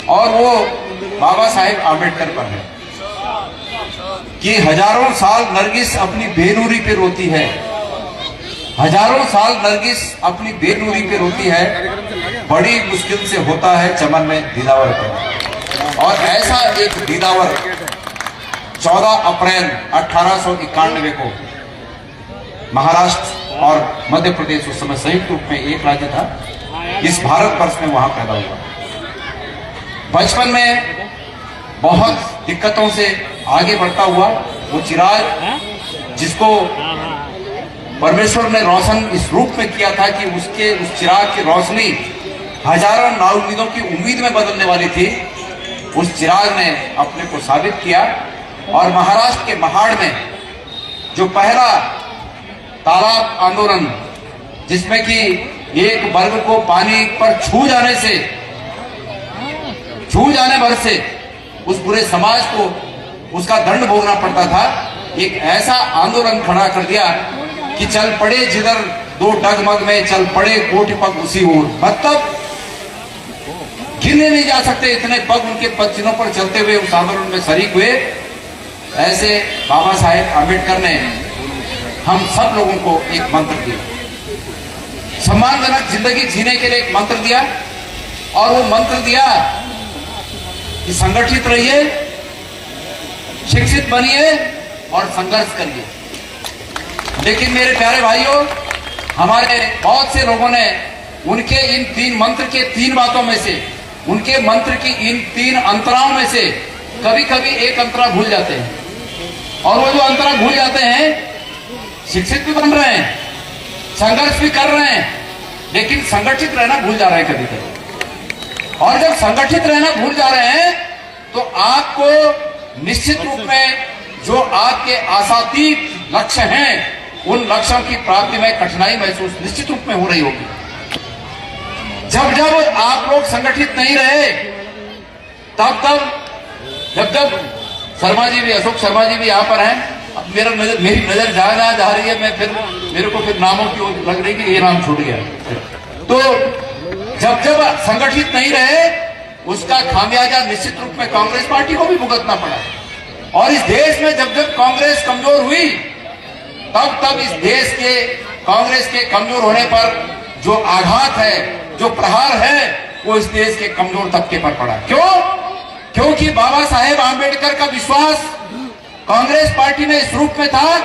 और वो बाबा साहेब आम्बेडकर पर है कि हजारों साल नरगिस अपनी बेनूरी पे रोती है, हजारों साल नरगिस अपनी बेनूरी पे रोती है, बड़ी मुश्किल से होता है चमन में दीदावर पैदा। और ऐसा एक दीदावर 14 अप्रैल 1891 को महाराष्ट्र और मध्य प्रदेश उस समय संयुक्त रूप में एक राज्य था, इस भारत वर्ष में वहां पैदा हुआ। बचपन में बहुत दिक्कतों से आगे बढ़ता हुआ वो चिराग जिसको परमेश्वर ने रोशन इस रूप में किया था कि उसके उस चिराग की रोशनी हजारों नाउमीदों की उम्मीद में बदलने वाली थी, उस चिराग ने अपने को साबित किया। और महाराष्ट्र के महाड़ में जो पहला तालाब आंदोलन, जिसमें कि एक वर्ग को पानी पर छू जाने भर से उस पूरे समाज को उसका दंड भोगना पड़ता था, एक ऐसा आंदोलन खड़ा कर दिया कि चल पड़े जिधर दो डगमग में चल पड़े कोटि पग उसी ओर। मतलब गिने नहीं जा सकते इतने पग उनके पद-चिन्हों पर चलते हुए उस आंदोलन में शरीक हुए। ऐसे बाबा साहेब आम्बेडकर ने हम सब लोगों को एक मंत्र दिया, सम्मानजनक जिंदगी जीने के लिए एक मंत्र दिया। और वो मंत्र दिया कि संगठित रहिए, शिक्षित बनिए और संघर्ष करिए। लेकिन मेरे प्यारे भाइयों, हमारे बहुत से लोगों ने उनके इन 3 मंत्र के 3 बातों में से, उनके मंत्र की इन 3 अंतराओं में से कभी कभी एक अंतरा भूल जाते हैं। और वो जो अंतरा भूल जाते हैं, शिक्षित भी बन रहे हैं, संघर्ष भी कर रहे हैं, लेकिन संगठित रहना भूल जा रहे हैं कभी कभी। और जब संगठित रहना भूल जा रहे हैं तो आपको निश्चित रूप में जो आपके आशातीत लक्ष्य हैं, उन लक्ष्यों की प्राप्ति में कठिनाई महसूस निश्चित रूप में हो रही होगी। जब आप लोग संगठित नहीं रहे, जब शर्मा जी भी, अशोक शर्मा जी भी यहाँ पर हैं, अब मेरी नजर जा रही है, मेरे को फिर नामों की लग रही कि ये नाम छूट गया। तो जब संगठित नहीं रहे, उसका खामियाजा निश्चित रूप में कांग्रेस पार्टी को भी भुगतना पड़ा। और इस देश में जब कांग्रेस कमजोर हुई, तब इस देश के कांग्रेस के कमजोर होने पर जो आघात है, जो प्रहार है, वो इस देश के कमजोर तबके पर पड़ा। क्यों? क्योंकि बाबा साहेब आम्बेडकर का विश्वास कांग्रेस पार्टी में इस रूप में था